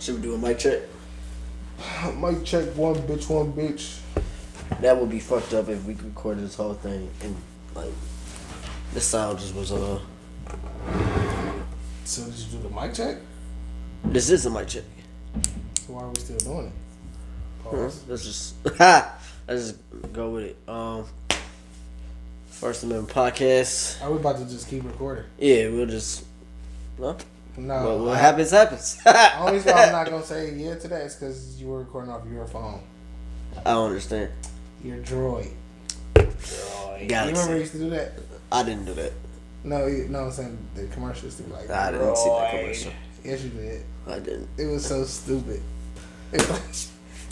Should we do a mic check? Mic check, one bitch. That would be fucked up if we recorded this whole thing and like the sound just was So did you do the mic check? This is a mic check. So why are we still doing it? Pause. Let's just let's just go with it. First Amendment podcast. Are we about to just keep recording? Yeah, we'll just No. Well, what happens happens. Only reason why I'm not gonna say yeah today is because you were recording off your phone. I don't understand. Your droid. Galaxy. You remember you used to do that? I didn't do that. No, I'm saying the commercials do like. I didn't see that commercial. Yes, you did. I didn't. It was so stupid.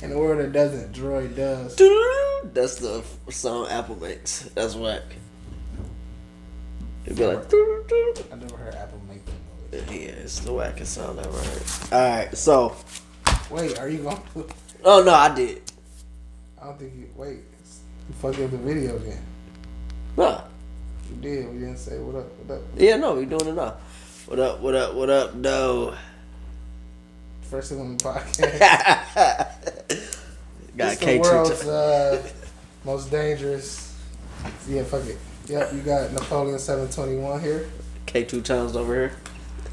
In the world that doesn't, droid does. That's the song Apple makes. That's whack. It'd be like. I never heard Apple make that noise. Yeah, it's the wackest sound I ever heard. Alright, so. Wait, are you going to? Oh, no, I did. I don't think you. Wait. You fucked up the video then. Nah. You did. We didn't say what up. Yeah, no, we doing it now. What up, though? First thing on the podcast. Got the world's most dangerous. Yeah, fuck it. Yep, you got Napoleon 721 here. K2 times over here.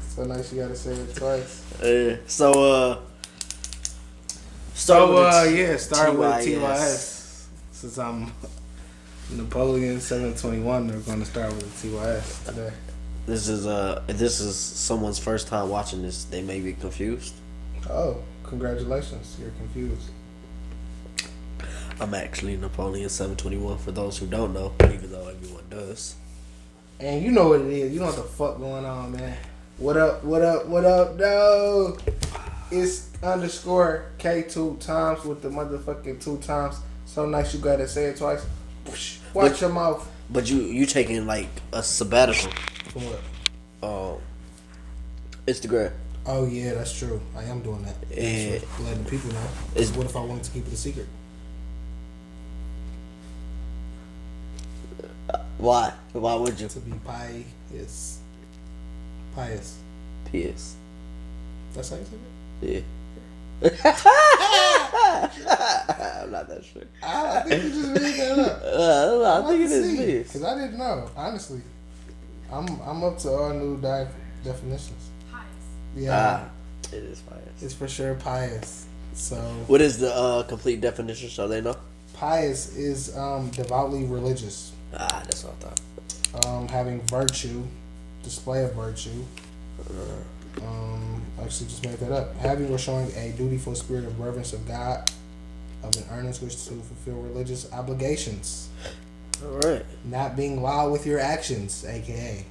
So nice you gotta say it twice. Start with TYS. Since I'm Napoleon 721, they're gonna start with the TYS today. This is someone's first time watching this. They may be confused. Oh, congratulations. You're confused. I'm actually Napoleon 721 for those who don't know, even though everyone does. And you know what it is. You know what the fuck going on, man. What up, no. It's underscore K2 times with the motherfucking 2 times. So nice you gotta say it twice. Watch your mouth. But you taking like a sabbatical. From what? Instagram. Oh yeah, that's true. I am doing that. Yeah. Letting the people know. What if I wanted to keep it a secret? Why? Why would you? To be pious. Pious. Pious. That's how you say it? Yeah. I'm not that sure. I think you just made that up. I think it is pious. Because I didn't know. Honestly. I'm up to all new definitions. Pious. Yeah. It is pious. It's for sure pious. So. What is the complete definition so they know? Pious is devoutly religious. That's what I thought. Having virtue, display of virtue. Actually just made that up. Having or showing a dutiful spirit of reverence of God, of an earnest wish to fulfill religious obligations. Alright. Not being wild with your actions, aka.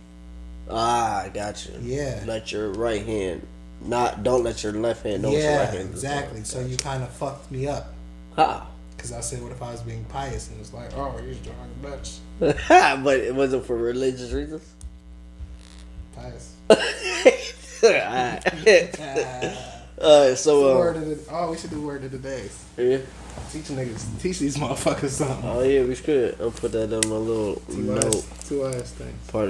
I got you. Yeah. Let your right hand don't let your left hand know what your right hand is. Exactly. So you kind of fucked me up. How? Because I said, what if I was being pious? And it's like, oh, you're doing Dutch. But it wasn't for religious reasons? Pious. Alright, so we should do word of the day. Yeah. Teach these motherfuckers something. Oh yeah, we should. I'll put that on my little note. TYS thing. Part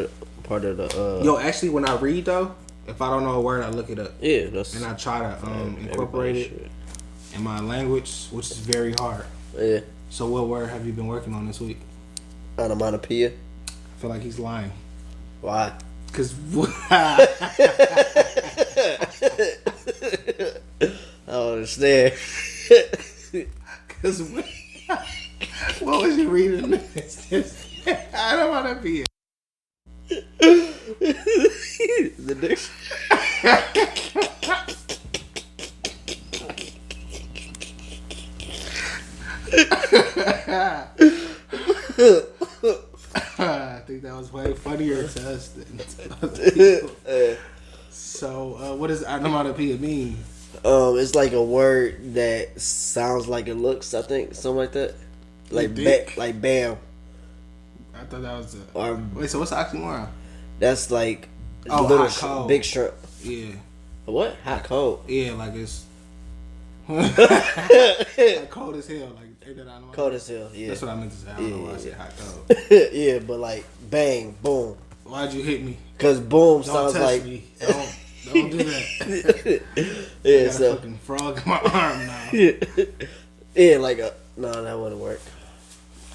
of the Yo, actually when I read though, if I don't know a word I look it up. Yeah, that's and I try to incorporate it in my language, which is very hard. Yeah. So what word have you been working on this week? Onomatopoeia. I feel like he's lying. Why? Because I don't understand. Because what was you reading? I don't want to be The dictionary. I think that was way funnier to us than So, what does onomatopoeia mean? It's like a word that sounds like it looks. I think something like that. Like like bam. I thought that was wait. So what's the oxymoron? That's like little hot, cold. Big shrimp. Yeah. What? Hot cold. Yeah, like it's like cold as hell. Like ain't that onomatopoeia? Cold as hell. Yeah. That's what I meant to say. I don't know why I said hot cold. Yeah, but like bang, boom. Why'd you hit me? Cause boom Don't sounds touch like. Me. Don't Don't do that. Yeah, I got so a fucking frog in my arm now. yeah, like no, that wouldn't work.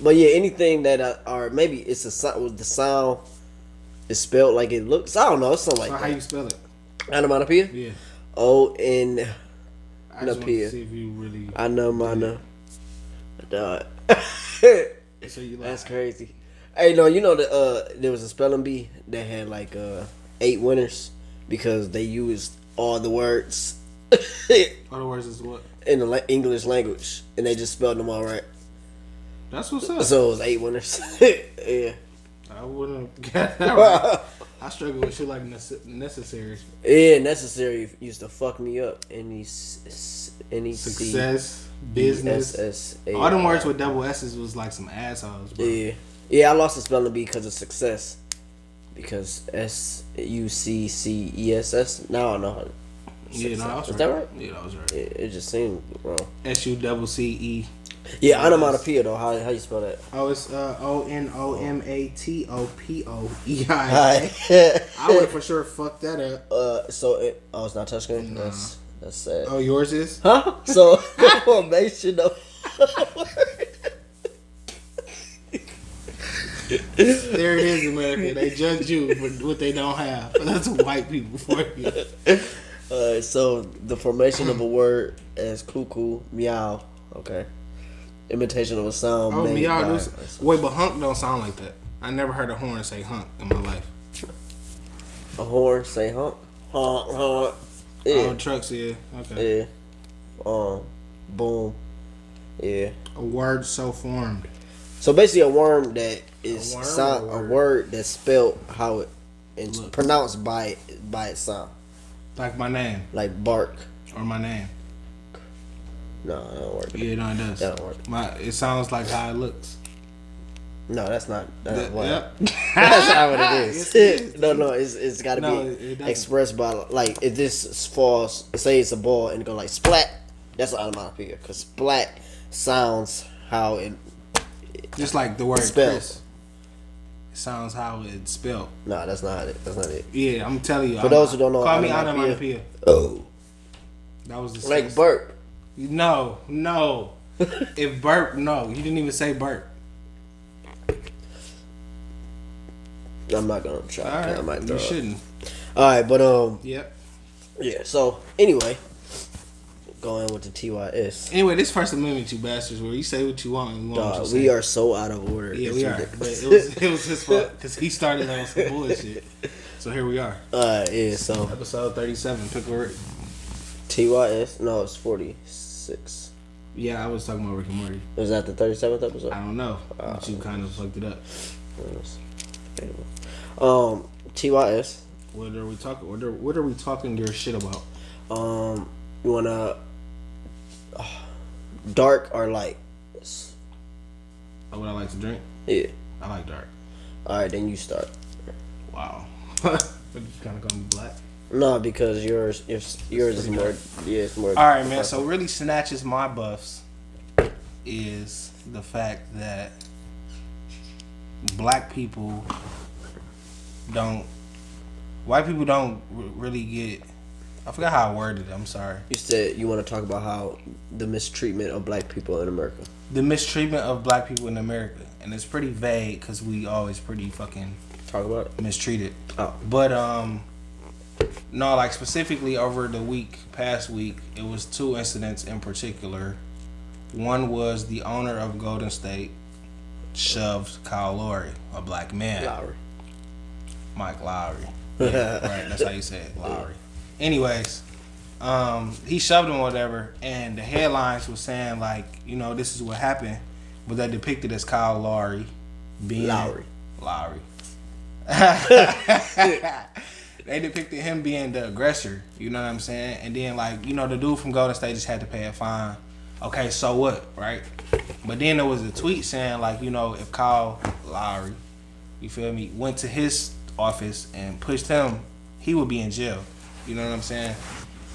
But yeah, anything that or maybe it's a the sound is spelled like it looks. I don't know, it's something like So that. how you spell it? Onomatopoeia? Yeah. O-N. I just want to see if you really. Onomatopoeia. Dog. So you like, That's crazy. Hey, no, you know that there was a spelling bee that had like 8 winners because they used all the words other words is what? in the English language and they just spelled them all right. That's what's up. So it was 8 winners. Yeah. I wouldn't get that right. I struggle with shit like necessary. Yeah, necessary used to fuck me up. Success, business. All them words with double S's was like some assholes, bro. Yeah. Yeah, I lost the spelling bee because of success. Because SUCCESS. Now I know how to. Yeah, no, that was right. Is that right? Yeah, that was right. It just seemed wrong. SUCCE. Yeah, onomatopoeia though. How you spell that? Oh, it's ONOMATOPOEI. Hi. I would have for sure fucked that up. It's not touchscreen. Nah. That's sad. Oh, yours is? Huh? So formation of. There it is, America. They judge you for what they don't have. That's white people for you. So the formation of a word as cuckoo, meow. Okay. Imitation of a sound. Oh, made meow. by- Wait, but hunk don't sound like that. I never heard a horn say hunk in my life. A horn say honk, honk, honk. Yeah. Oh, trucks, yeah. Okay. Yeah. Boom. Yeah. A word so formed. So basically, a worm that is A worm sound, or a a word? word that's spelled how it and Look. pronounced by its sound, Like my name. like bark. Or my name. No, that don't work. Yeah, no, it does. That don't work. It sounds like how it looks. No, that's not. That's what. Yep. That's not what it is. Yes, it is. No, it's got to No, be it doesn't. expressed by like if this falls. Say it's a ball and go like splat. That's an onomatopoeia because splat sounds how it. Just like the word Spelled. Chris. It sounds how it's spelled. No, that's not it. That's not it. Yeah, I'm telling you. For those who don't know, call me onomatopoeia. onomatopoeia. Oh, That was the like sense. burp. No. If burp, no. You didn't even say burp. I'm not gonna try. All right. I might throw You up. shouldn't. All right, but Yep. yeah. So anyway, going with the TYS. Anyway, this First Amendment, you bastards, where you say what you want and you want what you Dog, say. we are so out of order. Yeah, It's we are. ridiculous. But it was his fault because he started on some bullshit. So here we are. Yeah. So Episode 37. Pick a word. TYS. No, it's 46. Yeah, I was talking about Rick and Morty. Was that the 37th episode? I don't know. But you kind of fucked it up. TYS. What are we talking? What are we talking your shit about? You wanna dark or light? What I like to drink? Yeah. I like dark. All right, then you start. Wow. But you kind of gonna be black. No, because yours is more. Yeah, it's more. All right, man. So really snatches my buffs is the fact that black people white people don't really get. I forgot how I worded it. I'm sorry. You said you want to talk about how the mistreatment of black people in America. The mistreatment of black people in America, and it's pretty vague because we always pretty fucking Talk about it. mistreated. Oh. But no, like specifically over the past week, it was 2 incidents in particular. One was the owner of Golden State shoved Kyle Lowry, a black man. Lowry. Mike Lowry. Yeah, right, that's how you say it, Lowry. Anyways, he shoved him or whatever, and the headlines were saying like, you know, this is what happened, but they depicted as Kyle Lowry being Lowry. They depicted him being the aggressor, you know what I'm saying? And then like, you know, the dude from Golden State just had to pay a fine. Okay, so what, right? But then there was a tweet saying like, you know, if Kyle Lowry, you feel me, went to his office and pushed him, he would be in jail. You know what I'm saying?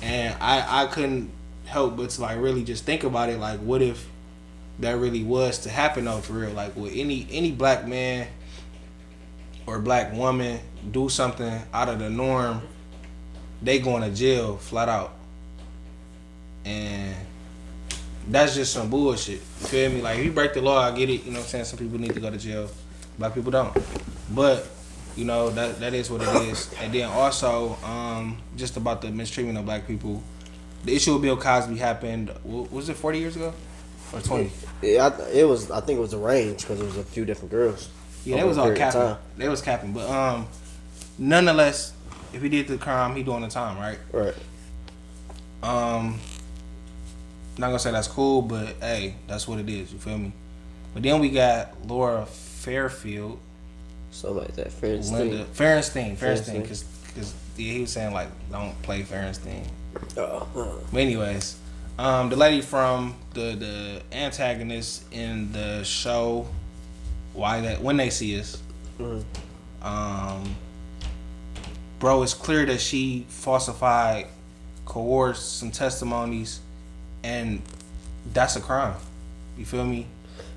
And I couldn't help but to like really just think about it, like what if that really was to happen though, for real? Like would any black man or black woman do something out of the norm they going to jail flat out, and that's just some bullshit. You feel me? Like if you break the law, I get it. You know what I'm saying? Some people need to go to jail, black people don't. But you know that is what it is. And then also, just about the mistreatment of black people. The issue with Bill Cosby happened. Was it 40 years ago or 20? Yeah, it was. I think it was a range because it was a few different girls. Yeah, they was all capping. They was capping, but nonetheless, if he did the crime, he doing the time, right? Right. Not gonna say that's cool, but hey, that's what it is. You feel me? But then we got Laura Fairfield. Something like that. Ferenstein, because he was saying like don't play Ferenstein. But anyways, the lady from the antagonist in the show, when they see us, bro, it's clear that she falsified, coerced some testimonies, and that's a crime. You feel me?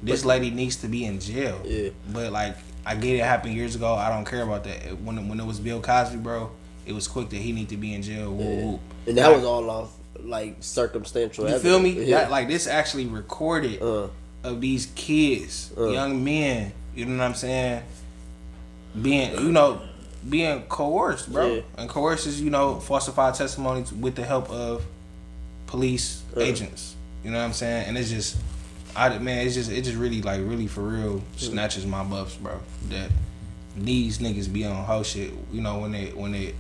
This lady needs to be in jail. Yeah. But like, I get it happened years ago. I don't care about that. When it was Bill Cosby, bro, it was quick that he need to be in jail. Yeah. And that was all off like circumstantial you evidence. Feel me? Yeah. That, like this actually recorded of these kids, young men. You know what I'm saying? Being coerced, bro. Yeah. And coerced is falsified testimonies with the help of police agents. You know what I'm saying? And it's just, it just really for real snatches my buffs, bro. That these niggas be on whole shit. When they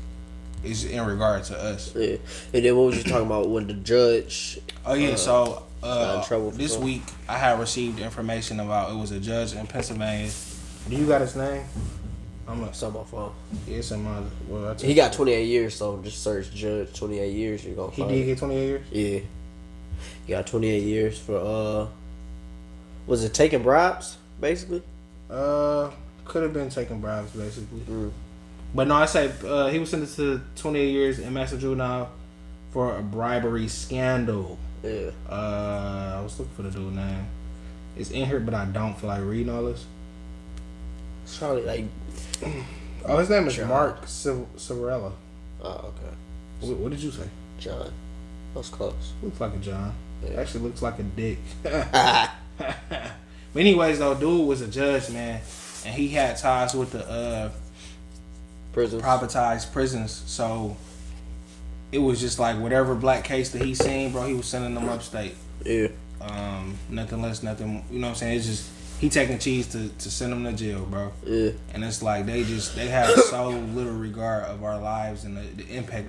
is in regard to us. Yeah. And then what was you talking about when the judge? Oh yeah. So got in trouble this week I had received information about it was a judge in Pennsylvania. Do you got his name? It's on my phone. Yeah, it's on my. Well, he got 28 years, so just search judge 28 years. You're gonna. He did get 28 years. Yeah. He got 28 years for was it taking bribes basically? Could have been taking bribes basically. But no, I say he was sentenced to 28 years in Massachusetts for a bribery scandal. Yeah. I was looking for the dude's name. It's in here, but I don't feel like reading all this. It's probably like. Oh, his name is Mark Civarella. Oh, okay. What did you say? John. That's close. Looks like a John. Yeah. Actually looks like a dick. But anyways, though, dude was a judge, man, and he had ties with the prisons, privatized prisons. So it was just like whatever black case that he seen, bro, he was sending them upstate. Yeah. Nothing less, nothing. You know what I'm saying? It's just he taking cheese to send them to jail, bro. Yeah. And it's like they have so little regard of our lives and the impact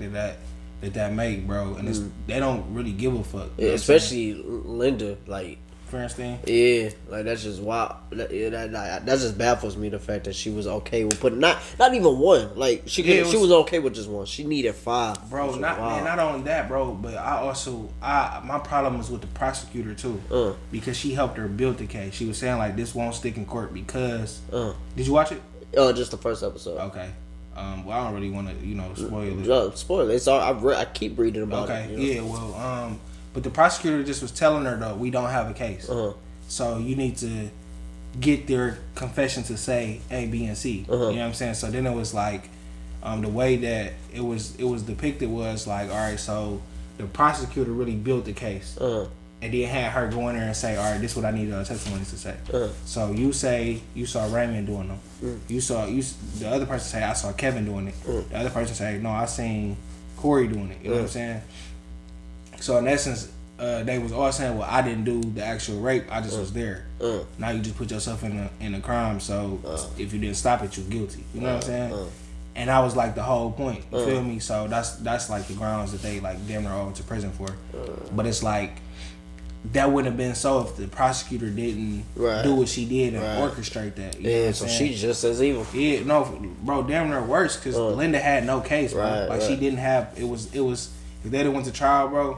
that make, bro. And it's they don't really give a fuck. Yeah, especially Linda, like Feinstein. Yeah, like that's just wild. That just baffles me, the fact that she was okay with putting not even one. Like she was okay with just one. She needed 5. Bro, not only that, bro, but my problem was with the prosecutor too, because she helped her build the case. She was saying like this won't stick in court because. Did you watch it? Just the first episode. Okay. Well, I don't really want to spoil it. No, spoil it. It's all, I keep reading about it. Okay. Yeah. Well. But the prosecutor just was telling her though, we don't have a case, so you need to get their confession to say A, B, and C. You know what I'm saying? So then it was like, the way that it was depicted was like, all right, so the prosecutor really built the case, and then had her go in there and say, all right, this is what I need testimonies to say. So you say you saw Raymond doing them. The other person say I saw Kevin doing it. The other person say no, I seen Corey doing it. You know what I'm saying? So in essence, they was all saying, well, I didn't do the actual rape. I just was there. Now you just put yourself in a crime. So if you didn't stop it, you're guilty. You know what I'm saying? And that was like the whole point. You feel me? So that's like the grounds that they like damn near all went to prison for. But it's like that wouldn't have been so if the prosecutor didn't do what she did and orchestrate that. You know what I'm saying? She's just as evil. Yeah, no, bro, damn near worse because Linda had no case, bro. She didn't have. It was. If they went to trial, bro,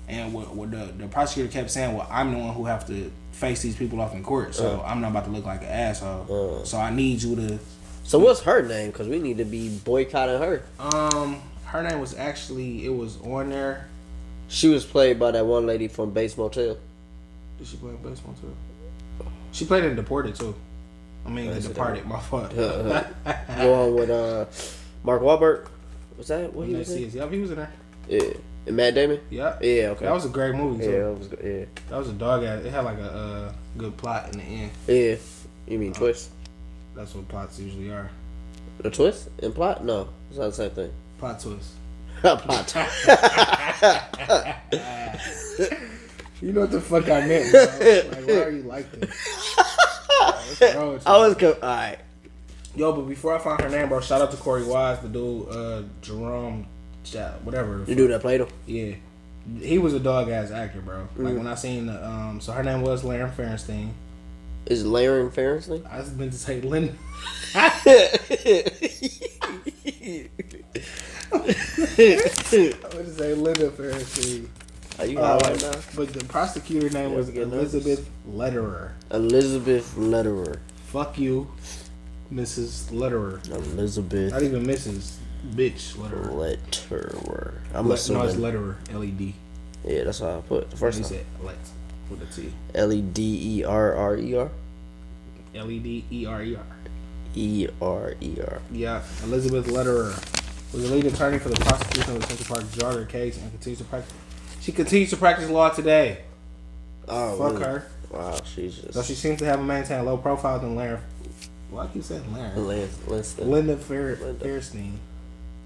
and what the prosecutor kept saying, well, I'm the one who have to face these people off in court, so I'm not about to look like an asshole. So I need you to. So what's her name? Because we need to be boycotting her. Her name was actually, it was on there. She was played by that one lady from Bates Motel. Did she play in Bates Motel? She played in Deported too. I mean, The Departed. My fault. Go on with Mark Wahlberg. Was that what he was in? Yep, he was in there. Yeah. And Matt Damon? Yep. Yeah, okay. That was a great movie, too. Yeah, that was good. Yeah. That was a dog ass. It had like a good plot in the end. Yeah. You mean twist? That's what plots usually are. The twist and plot? No, it's not the same thing. Plot twist. Plot. You know what the fuck I meant, bro. Like, why are you like this? What's wrong with you? I was alright. Yo, but before I find her name, bro, shout out to Corey Wise, the dude, Jerome, whatever. You dude that played him? Yeah. He was a dog ass actor, bro. Like when I seen the, so her name was Lauren Ferenstein. Is Lauren Ferenstein? I was meant to say Linda. I'm gonna say Linda Pharisee. Are you high right now? But the prosecutor name was Elizabeth Lederer. Elizabeth Lederer. Fuck you, Mrs. Lederer. Elizabeth. Not even Mrs. Bitch Lederer. Lederer. I'm No, assuming. it's Lederer. L-E-D. Yeah, that's how I put the first He time. said let with a T. Lederer. L-E-D-E-R-E-R. Erer. Yeah, Elizabeth Lederer was the lead attorney for the prosecution of the Central Park jogger case and continues to practice. She continues to practice law today. Oh, Fuck really? her. Wow, she's just. So she seems to have maintained a low profile than Larry. Why do you say Larry? Linda Fairstein.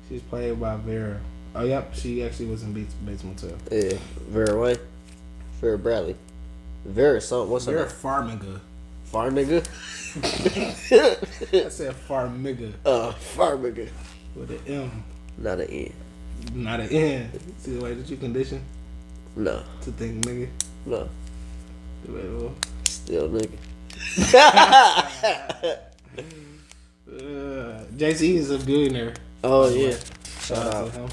She's played by Vera. Oh, yep. She actually was in Bates Motel. Yeah, Vera Wayne. Vera Bradley. Vera something. What's her Vera name? Farmiga. Far nigga? I said Farmiga. Far nigga. With an M. Not an N. Not an N. See the way that you condition No. to think nigga? No. The way, well, Still nigga. Jay-Z is a billionaire. Oh, yeah. Shout out to him.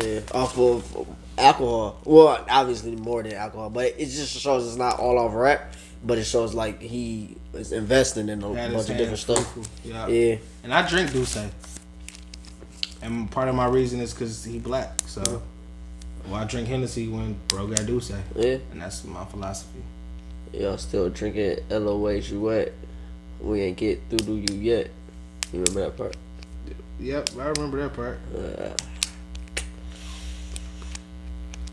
Yeah. Off of alcohol. Well, obviously more than alcohol. But it just shows it's not all off rap. But it shows like he is investing in a bunch of different stuff. Yeah. Yeah. And I drink Douce. And part of my reason is because he black. So, well, I drink Hennessy when bro got Douce. Yeah. And that's my philosophy. Y'all still drinking LOH you wet. We ain't get through to you yet. You remember that part? Yep, I remember that part.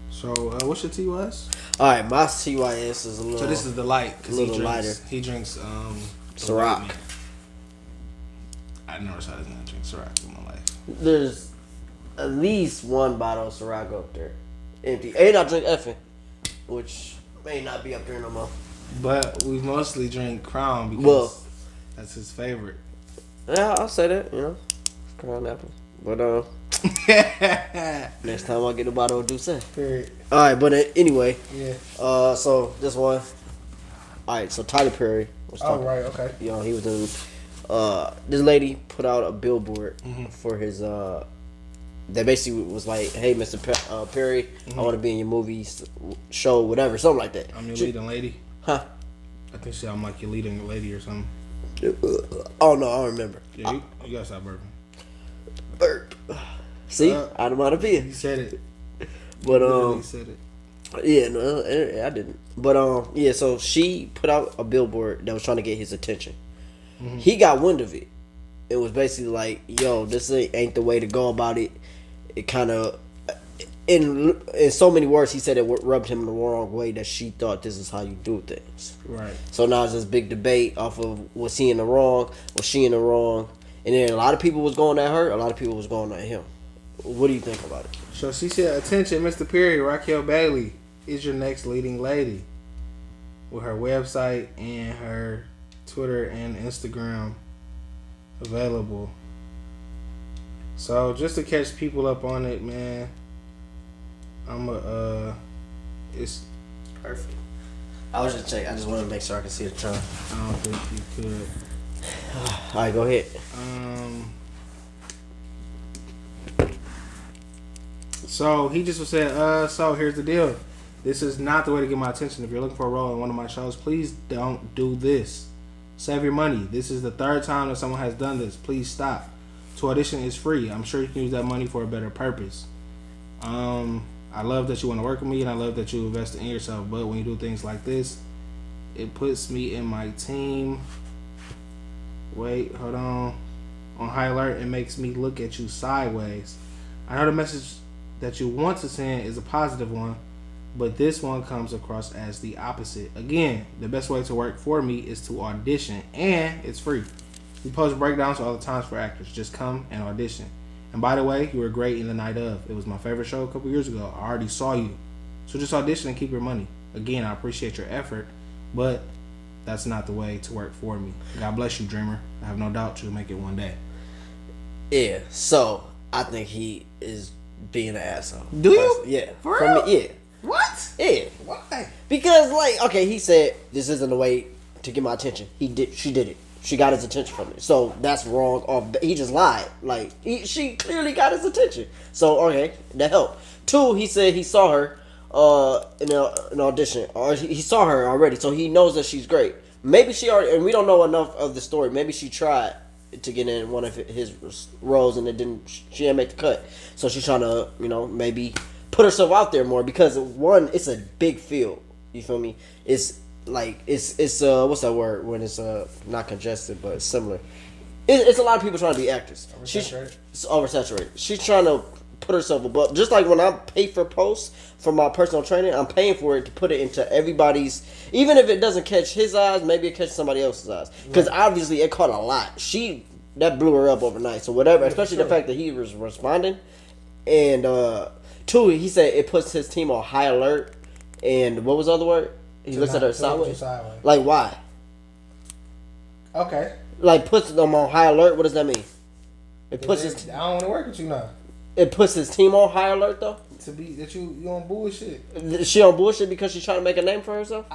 So, what's your TYS? Alright, my TYS is a little. So this is the light. A little lighter. He drinks Ciroc. I never saw this man drink Ciroc in my life. There's at least one bottle of Ciroc up there. Empty. And I drink effing. Which may not be up there no more. But we mostly drink Crown because that's his favorite. Yeah, I'll say that, you know. Crown apple. But next time I'll get a bottle of Douce. Alright, but anyway. Yeah. So this one. Alright, so Tyler Perry was talking. Oh, right, okay. You know, he was in this lady put out a billboard for his that basically was like, hey, Mr. Perry, I want to be in your movie, show, whatever, something like that. I'm your leading lady. Huh? I think she I'm like your leading lady or something. Oh no, I don't remember. Yeah, you gotta stop burping. Burp. See, onomatopoeia. He said it. But He said it. yeah, no, I didn't. But yeah, so she put out a billboard that was trying to get his attention. He got wind of it. It was basically like, yo, this ain't the way to go about it. It kind of, in so many words, he said it rubbed him the wrong way that she thought this is how you do things. Right. So now it's this big debate off of was he in the wrong, was she in the wrong, and then a lot of people was going at her, a lot of people was going at him. What do you think about it? So she said, attention, Mr. Perry, Raquel Bailey is your next leading lady. With her website and her Twitter and Instagram available. So just to catch people up on it, man, it's Perfect. I was just checking. I just wanted to make sure I could see the time. I don't think you could. All right, go ahead. So he just said, so here's the deal. This is not the way to get my attention. If you're looking for a role in one of my shows, please don't do this. Save your money. This is the third time that someone has done this. Please stop. To audition is free. I'm sure you can use that money for a better purpose. I love that you want to work with me, and I love that you invest in yourself. But when you do things like this, it puts me and my team. Wait, hold on high alert. It makes me look at you sideways. I know the message that you want to send is a positive one, but this one comes across as the opposite. Again, the best way to work for me is to audition, and it's free. We post breakdowns all the times for actors. Just come and audition. And by the way, you were great in the night of. It was my favorite show a couple years ago. I already saw you. So just audition and keep your money. Again, I appreciate your effort, but that's not the way to work for me. God bless you, dreamer. I have no doubt you'll make it one day. Yeah, so I think he is being an asshole. Do you? Yeah. For real? Me, yeah. What? Yeah. Why? Because, like, okay, he said this isn't the way to get my attention. She did it. She got his attention from it. So that's wrong. He just lied. Like, she clearly got his attention. So, okay, that helped. 2, he said he saw her in an audition. Or he saw her already, so he knows that she's great. Maybe she already, and we don't know enough of the story. Maybe she tried to get in one of his roles and she didn't make the cut. So she's trying to, maybe put herself out there more because, one, it's a big field. You feel me? It's like it's what's that word when it's not congested but it's similar. It's a lot of people trying to be actors. It's oversaturated. She's trying to put herself above. Just like when I pay for posts for my personal training, I'm paying for it to put it into everybody's. Even if it doesn't catch his eyes, maybe it catches somebody else's eyes. Because obviously it caught a lot. That blew her up overnight. So whatever, especially the fact that he was responding. And 2, he said it puts his team on high alert. And what was the other word? He looks at her sideways. Like, why? Okay. Like, puts them on high alert. What does that mean? It puts I don't want to work with you now. It puts his team on high alert, though. To be that you on bullshit. She on bullshit because she's trying to make a name for herself.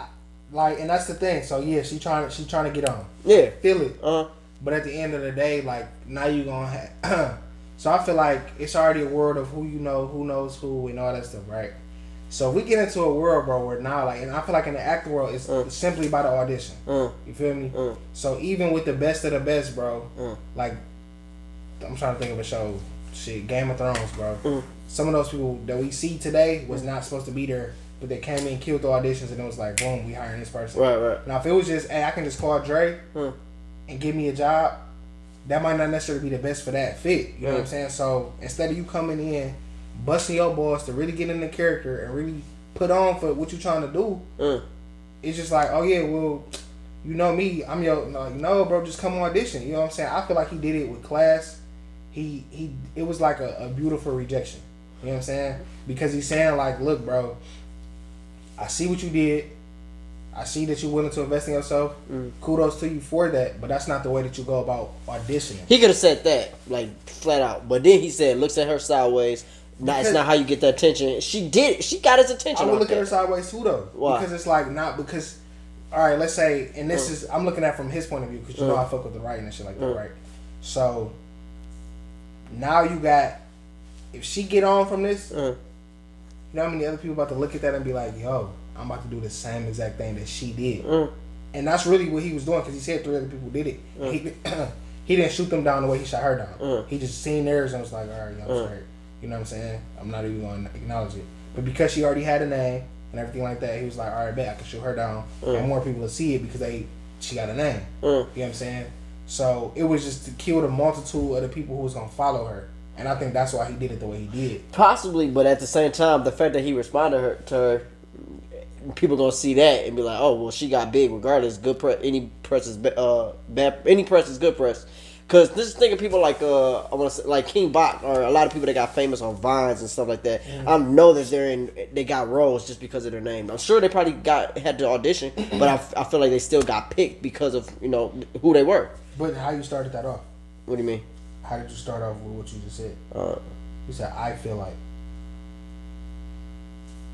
And that's the thing. So yeah, she trying to get on. Yeah, feel it. But at the end of the day, like now you gonna have. So I feel like it's already a world of who you know, who knows who, and all that stuff, right? So if we get into a world, bro, where now, like, and I feel like in the acting world, it's simply by the audition. You feel me? So even with the best of the best, bro, like, I'm trying to think of a show, shit, Game of Thrones, bro. Some of those people that we see today was not supposed to be there, but they came in, killed the auditions, and it was like, boom, we hiring this person. Right. Now, if it was just, hey, I can just call Dre and give me a job, that might not necessarily be the best for that fit. You know what I'm saying? So instead of you coming in, busting your balls to really get in the character and really put on for what you trying to do, it's just like, oh yeah, well, you know me, I'm your, no, bro, just come audition. You know what I'm saying? I feel like he did it with class. It was like a beautiful rejection. You know what I'm saying? Because he's saying like, look, bro, I see what you did. I see that you're willing to invest in yourself. Kudos to you for that, but that's not the way that you go about auditioning. He could have said that, like, flat out. But then he said, looks at her sideways. It's not how you get the attention. She did. She got his attention. I would look at her sideways too, though. Why? Because it's like not because. All right, let's say, and this is I'm looking at from his point of view because you know I fuck with the writing and shit like that, right? So now you got, if she get on from this, you know how many other people about to look at that and be like, yo, I'm about to do the same exact thing that she did, and that's really what he was doing because he said 3 other people did it. He didn't shoot them down the way he shot her down. He just seen theirs and was like, all right, y'all straight. You know what I'm saying? I'm not even going to acknowledge it. But because she already had a name and everything like that, he was like, all right, bet I can shoot her down. And more people will see it because she got a name. You know what I'm saying? So it was just to kill the multitude of the people who was going to follow her. And I think that's why he did it the way he did. Possibly, but at the same time, the fact that he responded to her, people going to see that and be like, oh, well, she got big regardless. Good press, any press is bad. Any press is good press. Cause this is thinking people like I want to say like King Bach or a lot of people that got famous on Vines and stuff like that. I know that they got roles just because of their name. I'm sure they probably had to audition, but I feel like they still got picked because of who they were. But how you started that off? What do you mean? How did you start off with what you just said? You said I feel like.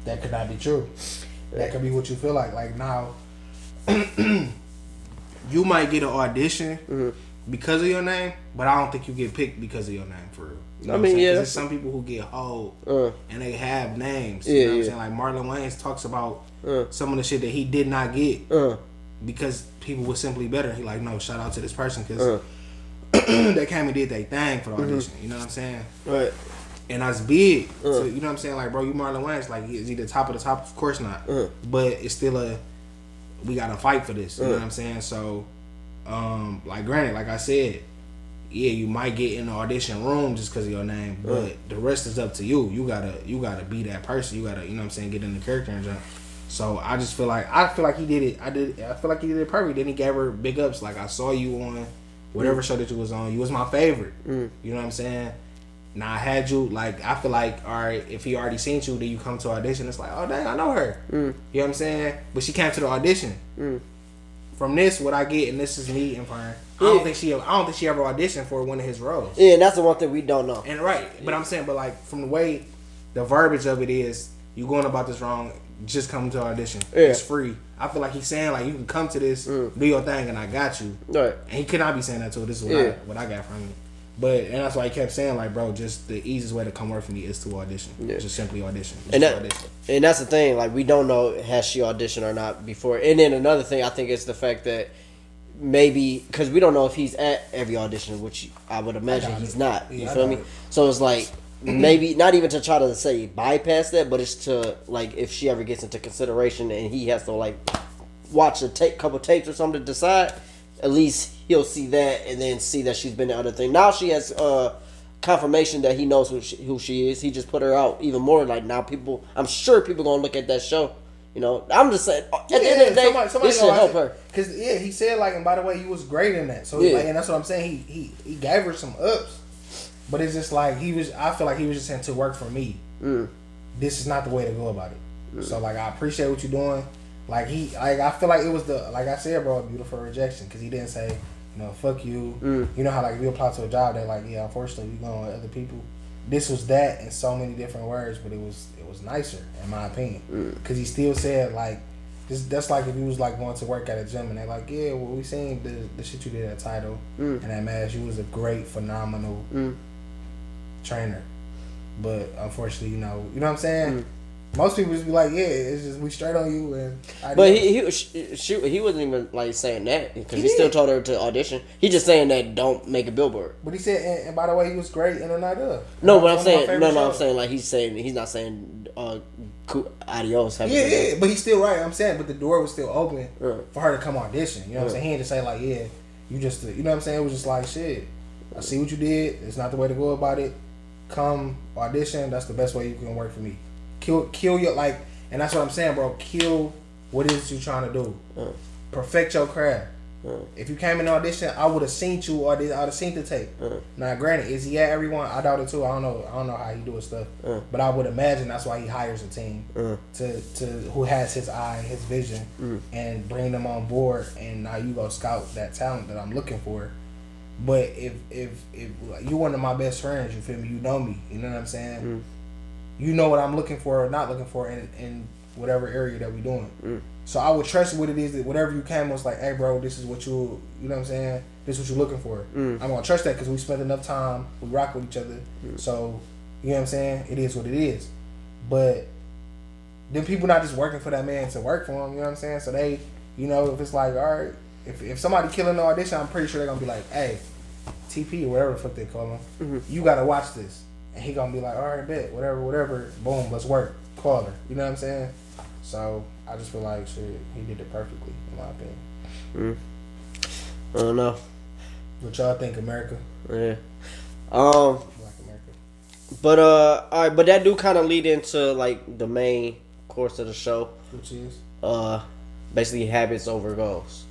That could not be true. That could be what you feel like. Like now, you might get an audition. Because of your name, but I don't think you get picked because of your name for real. You know there's some people who get hold and they have names. You know what I'm saying? Like Marlon Wayans talks about some of the shit that he did not get because people were simply better. He like, no, shout out to this person because they came and did their thing for the audition. You know what I'm saying? Right. And that's big. So you know what I'm saying? Like, bro, you Marlon Wayans, like, is he the top of the top? Of course not. But it's still we got to fight for this. You know what I'm saying? So. Like granted, like I said, yeah, you might get in the audition room just because of your name, but the rest is up to you. You gotta be that person. You gotta, you know what I'm saying, get in the character and jump. So I just feel like he did it. I feel like he did it perfect. Then he gave her big ups. Like, I saw you on whatever show that you was on. You was my favorite. You know what I'm saying? Now I had you. Like, I feel like, all right, if he already seen you, then you come to audition. It's like, oh dang, I know her. You know what I'm saying? But she came to the audition. From this, what I get, and this is me inferring, I don't think she ever auditioned for one of his roles. Yeah, and that's the one thing we don't know. And but I'm saying, but like, from the way the verbiage of it is, you going about this wrong. Just come to audition. Yeah. It's free. I feel like he's saying, like, you can come to this, do your thing, and I got you. Right. And he could not be saying that too. This is what I got from him. And that's why he kept saying, like, bro, just the easiest way to come work for me is to audition. Yeah. Just simply audition. And that's the thing. Like, we don't know, has she auditioned or not before. And then another thing, I think, is the fact that maybe, because we don't know if he's at every audition, which I would imagine he's not. You feel me? So it's like, maybe not even to try to say bypass that, but it's to, like, if she ever gets into consideration and he has to, like, watch a couple tapes or something to decide, at least he'll see that and then see that she's been in other things. Now she has confirmation that he knows who she is. He just put her out even more. Like, now I'm sure people gonna look at that show. You know, I'm just saying, at the end of the day, this should help her. Because he said, like, and by the way, he was great in that. So like, and that's what I'm saying. He gave her some ups. But it's just like I feel like he was just saying, to work for me. This is not the way to go about it. So, like, I appreciate what you're doing. Like, I feel like it was like I said, bro, a beautiful rejection, because he didn't say, you know, fuck you. You know how, like, if you apply to a job, they're like, yeah, unfortunately, you're going with other people. This was that in so many different words, but it was nicer, in my opinion, because he still said, like, that's like if you was, like, going to work at a gym and they're like, yeah, well, we seen the shit you did at Title and that match. You was a great, phenomenal trainer, but unfortunately, you know what I'm saying. Most people just be like, yeah, it's just we straight on you, and but he wasn't even, like, saying that, because he still told her to audition. He just saying that don't make a billboard. But he said, and by the way, he was great in a night of. No, but I'm saying I'm saying, like, he's not saying adios. Yeah, but he's still right. I'm saying, but the door was still open for her to come audition. You know what I'm saying? He didn't just say, like, yeah, you just, you know what I'm saying? It was just like, shit, I see what you did. It's not the way to go about it. Come audition. That's the best way you can work for me. Kill your, like, and that's what I'm saying, bro. Kill what it is you trying to do. Perfect your craft. If you came in the audition, I would have seen you, or I would have seen the tape. Now, granted, is he at everyone? I doubt it too. I don't know how he do his stuff, but I would imagine that's why he hires a team to who has his eye, his vision, and bring them on board. And now you go scout that talent that I'm looking for. But if you're one of my best friends, you feel me? You know me. You know what I'm saying? You know what I'm looking for or not looking for in whatever area that we doing. So I would trust what it is that whatever you came was like, hey bro, this is what you know what I'm saying? This is what you're looking for. I'm gonna trust that because we spent enough time, we rock with each other. So, you know what I'm saying? It is what it is. But then people not just working for that man to work for him, you know what I'm saying? So they, you know, if it's like, all right, if somebody killing the audition, I'm pretty sure they're gonna be like, hey, TP or whatever the fuck they call him, you gotta watch this. And he gonna be like, all right, bet, whatever, boom, let's work, call her. You know what I'm saying? So I just feel like shit, he did it perfectly, in my opinion. I don't know. What y'all think, America? Yeah. Black America. But all right, but that do kind of lead into, like, the main course of the show, which is basically habits over goals,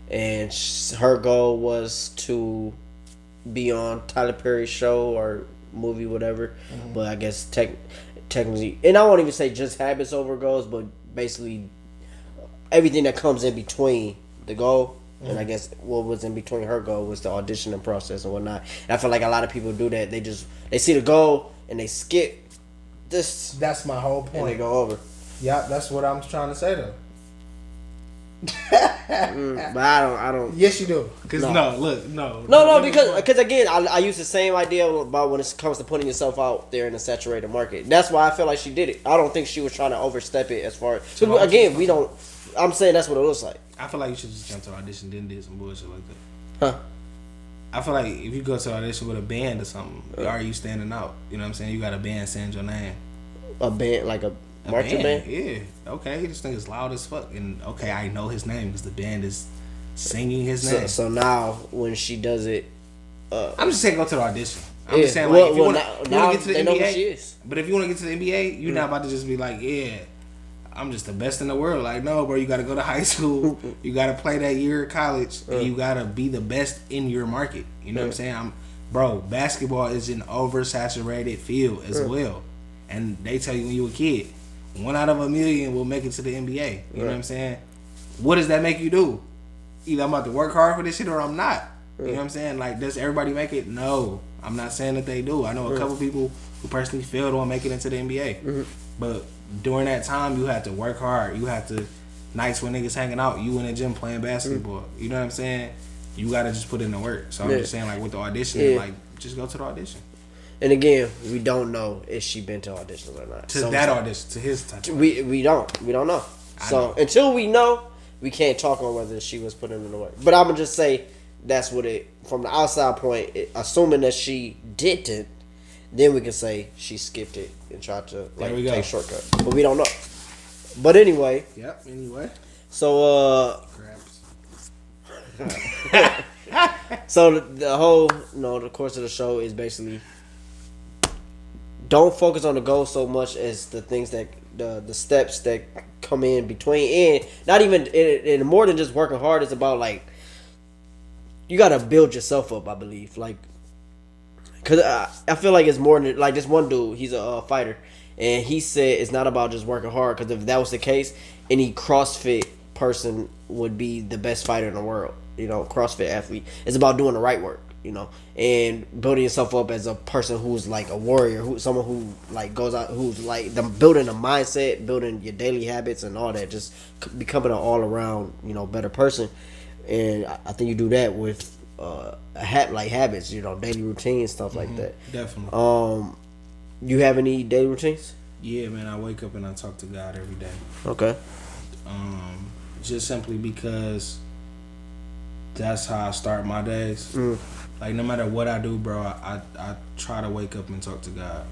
and her goal was to be on Tyler Perry's show or movie, whatever. But I guess technically, and I won't even say just habits over goals, but basically everything that comes in between the goal. And I guess what was in between her goal was the auditioning process and whatnot. And I feel like a lot of people do that. They see the goal and they skip this. That's my whole point. And they go over. Yeah, that's what I'm trying to say though. But I don't. Yes, you do. Because no, because again, I use the same idea about when it comes to putting yourself out there in a saturated market. That's why I feel like she did it. I don't think she was trying to overstep it as far as. So again, we don't. I'm saying that's what it looks like. I feel like you should just jump to the audition, then did some bullshit like that. Huh? I feel like if you go to audition with a band or something, are you standing out? You know what I'm saying? You got a band saying your name. A band, like a marching band? Yeah. Okay, this thing is loud as fuck. And okay, I know his name because the band is singing his name. So now when she does it I'm just saying go to the audition. I'm just saying, like, if you want to get to the NBA, but if you want to get to the NBA, you're not about to just be like, yeah, I'm just the best in the world. Like, no, bro, you got to go to high school. You got to play that year of college. And you got to be the best in your market. You know what I'm saying? Bro, basketball is an oversaturated field as well. And they tell you when you a kid, 1 out of 1,000,000 will make it to the NBA. You know what I'm saying? What does that make you do? Either I'm about to work hard for this shit or I'm not. You know what I'm saying? Like, does everybody make it? No. I'm not saying that they do. I know a couple people who personally failed on making it to the NBA. But during that time, you had to work hard. You had to, nights when niggas hanging out, you in the gym playing basketball. You know what I'm saying? You got to just put in the work. So I'm just saying, like, with the audition, like, just go to the audition. And again, we don't know if she been to auditions or not. To that audition, to his type. We don't know. So until we know, we can't talk on whether she was putting in the work. But I'm gonna just say that's what it, from the outside point, assuming that she didn't, then we can say she skipped it and tried to take a shortcut. But we don't know. But anyway. Yep. Anyway. So so the whole, the course of the show is basically, don't focus on the goal so much as the things that the steps that come in between, and not even and more than just working hard. It's about, like, you gotta build yourself up, I believe, like, cause I feel like it's more than, like, this one dude, he's a fighter, and he said it's not about just working hard, because if that was the case, any CrossFit person would be the best fighter in the world. CrossFit athlete. It's about doing the right work, and building yourself up as a person who's like a warrior, someone who, like, goes out, who's like building a mindset, building your daily habits and all that, just becoming an all around, better person. And I think you do that with like habits, daily routines, stuff like that. Definitely. You have any daily routines? Yeah, man. I wake up and I talk to God every day. Okay. Just simply because that's how I start my days. Like, no matter what I do, bro, I try to wake up and talk to God.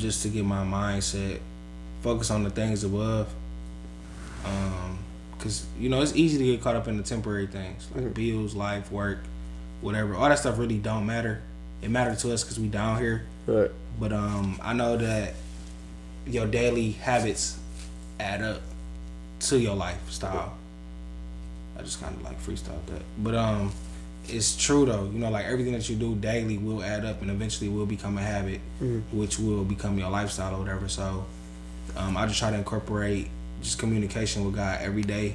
Just to get my mindset focus on the things above. Because, it's easy to get caught up in the temporary things, like bills, life, work, whatever. All that stuff really don't matter. It matters to us because we down here. Right. But I know that your daily habits add up to your lifestyle. I just kind of like freestyled that. But it's true though. Like, everything that you do daily will add up and eventually will become a habit, which will become your lifestyle or whatever. So I just try to incorporate just communication with God every day,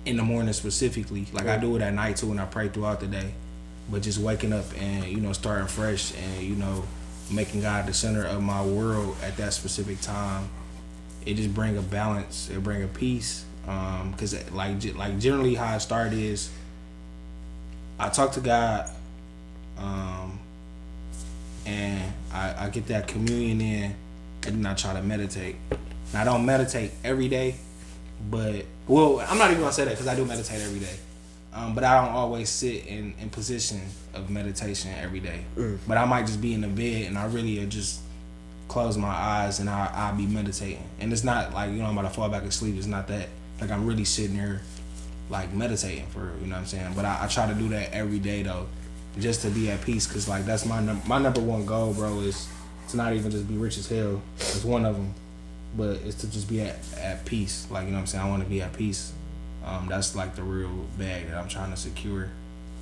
in the morning specifically. Like, I do it at night too, and I pray throughout the day. But just waking up and, starting fresh and, making God the center of my world at that specific time, it just bring a balance. It bring a peace. Cause like generally how I start is I talk to God, and I get that communion in, and then I try to meditate. Now, I don't meditate every day, but I'm not even gonna say that because I do meditate every day. But I don't always sit in position of meditation every day. But I might just be in the bed and I really just close my eyes and I'll be meditating. And it's not like, I'm about to fall back asleep. It's not that. Like, I'm really sitting there, like, meditating for, you know what I'm saying? But I try to do that every day, though, just to be at peace. Because, like, that's my number one goal, bro, is to not even just be rich as hell. It's one of them. But it's to just be at peace. Like, you know what I'm saying? I want to be at peace. That's, like, the real bag that I'm trying to secure,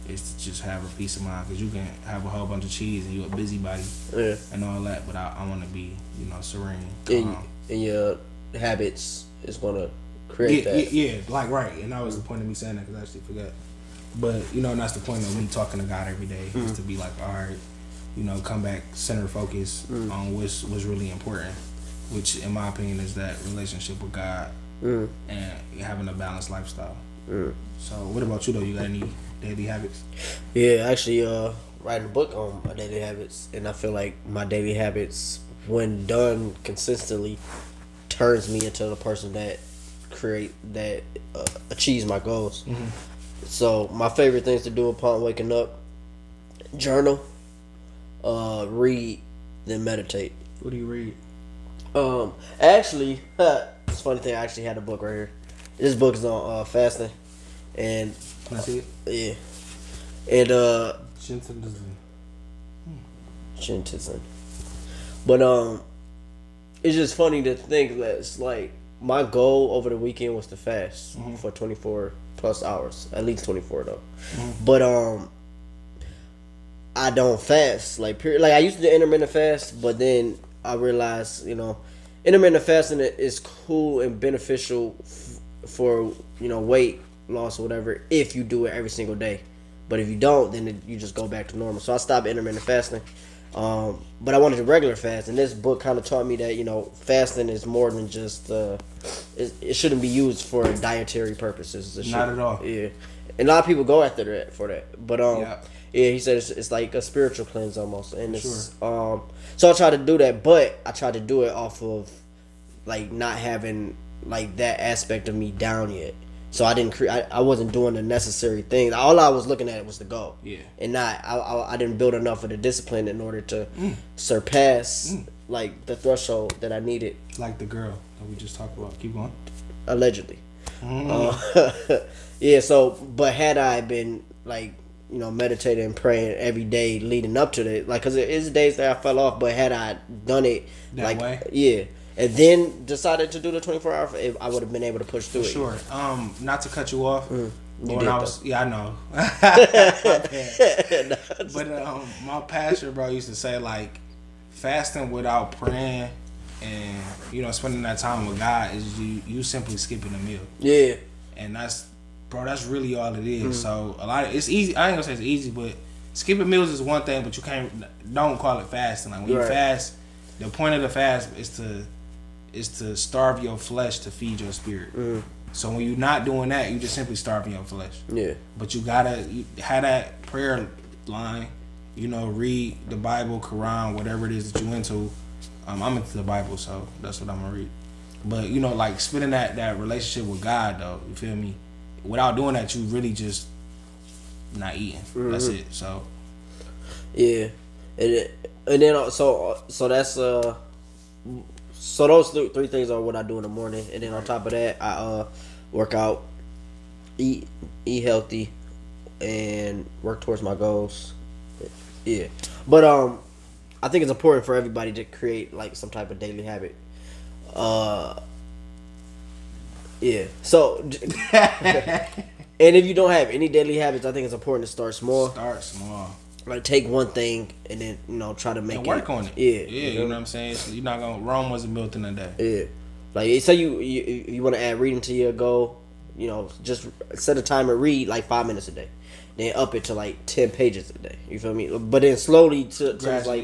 is to just have a peace of mind. Because you can have a whole bunch of cheese and you a busybody and all that. But I want to be, serene, calm. And your habits is going to create that. Yeah, like, right. And that was the point of me saying that, because I actually forgot. But, that's the point of me talking to God every day, is to be like, all right, come back, center focus on what's really important, which, in my opinion, is that relationship with God and having a balanced lifestyle. So, what about you, though? You got any daily habits? Yeah, actually, writing a book on my daily habits, and I feel like my daily habits, when done consistently, turns me into the person that achieves my goals. So my favorite things to do upon waking up: journal, read, then meditate. What do you read? Actually, it's a funny thing. I actually had a book right here. This book is on fasting, and Can I see it? Yeah, and Shintism. But it's just funny to think that it's like my goal over the weekend was to fast for 24 plus hours, at least 24 though. But I don't fast like I used to do intermittent fast, but then I realized intermittent fasting is cool and beneficial for weight loss or whatever if you do it every single day. But if you don't, then you just go back to normal. So I stopped intermittent fasting. But I wanted to regular fast, and this book kind of taught me that fasting is more than just it shouldn't be used for dietary purposes. Not at all. Yeah, and a lot of people go after that for that. But he said it's like a spiritual cleanse almost, and it's so I tried to do that, but I tried to do it off of like not having like that aspect of me down yet. So I didn't I wasn't doing the necessary things. All I was looking at was the goal. Yeah. And I didn't build enough of the discipline in order to surpass like the threshold that I needed. Like the girl that we just talked about. Keep going. Allegedly. Yeah. So, but had I been like meditating and praying every day leading up to it, like, cause it is days that I fell off, but had I done it that way, yeah. And then decided to do the 24 hour, I would have been able to push through it. Sure. Not to cut you off. When I was, I know. But my pastor, bro, used to say like, fasting without praying and spending that time with God is you simply skipping a meal. Yeah. And that's really all it is. So a lot of it's easy. I ain't gonna say it's easy, but skipping meals is one thing, but don't call it fasting. Like when you fast, the point of the fast is to starve your flesh to feed your spirit. So when you're not doing that, you just simply starving your flesh. Yeah. But you gotta have that prayer line. Read the Bible, Quran, whatever it is that you into. I'm into the Bible, so that's what I'm gonna read. But like spending that relationship with God, though, you feel me? Without doing that, you really just not eating. That's it. So. Yeah, and then so that's So those three things are what I do in the morning, and then on top of that, I work out, eat healthy, and work towards my goals. Yeah, but I think it's important for everybody to create like some type of daily habit. Yeah. So, and if you don't have any daily habits, I think it's important to start small. Start small. Like take one thing and then try to make and work on it. Yeah, you know what I'm saying. So you're not gonna. Rome wasn't built in a day. Yeah, like say you want to add reading to your goal. Just set a timer, read like 5 minutes a day, then up it to like 10 pages a day. You feel me? But then slowly to like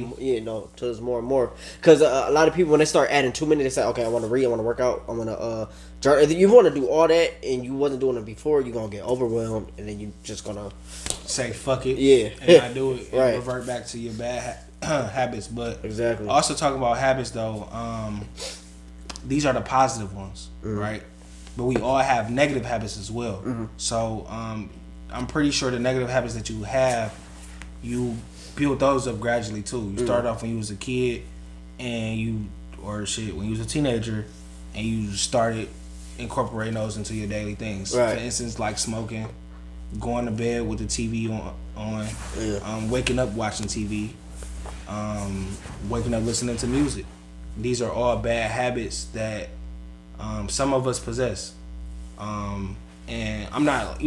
till it's more and more. Because a lot of people when they start adding too many, they say, okay, I want to read, I want to work out, I want to if you want to do all that and you wasn't doing it before, you're gonna get overwhelmed and then you just gonna say fuck it, and not do it, and right. Revert back to your bad habits. But exactly. Also talking about habits though, these are the positive ones, right? But we all have negative habits as well. So I'm pretty sure the negative habits that you have, you build those up gradually too. You started off when you was a kid, and when you was a teenager, and you started incorporating those into your daily things. Right. For instance, like smoking, going to bed with the TV on, waking up watching TV, waking up listening to music. These are all bad habits that some of us possess. And I'm not,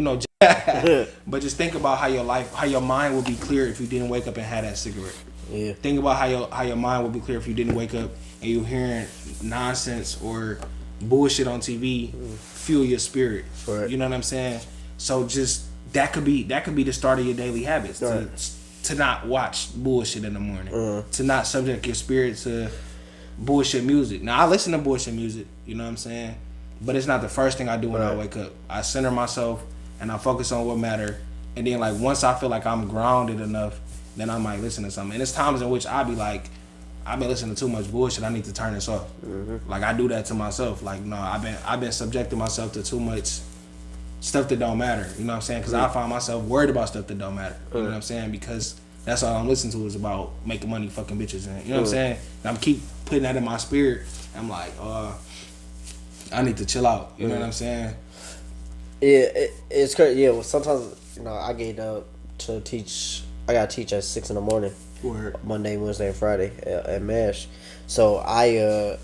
but just think about how your mind would be clear if you didn't wake up and have that cigarette. Yeah. Think about how your mind would be clear if you didn't wake up and you're hearing nonsense or bullshit on TV fuel your spirit. Right. You know what I'm saying? So just that could be the start of your daily habits. Right. To not watch bullshit in the morning. To not subject your spirit to bullshit music. Now I listen to bullshit music, you know what I'm saying? But it's not the first thing I do when I wake up. I center myself and I focus on what matter. And then like once I feel like I'm grounded enough, then I might listen to something. And it's times in which I be like, I've been listening to too much bullshit. I need to turn this off. Like I do that to myself. Like no, I've been subjecting myself to too much stuff that don't matter. You know what I'm saying? Because I find myself worried about stuff that don't matter. You know what I'm saying? Because that's all I'm listening to is about making money, fucking bitches, and you know what I'm saying? And I'm keep putting that in my spirit. I'm like, I need to chill out. You know what I'm saying? Yeah, it's crazy. Yeah, well, sometimes I get up to teach I got to teach at 6 in the morning. Word. Monday, Wednesday, and Friday at MASH. So I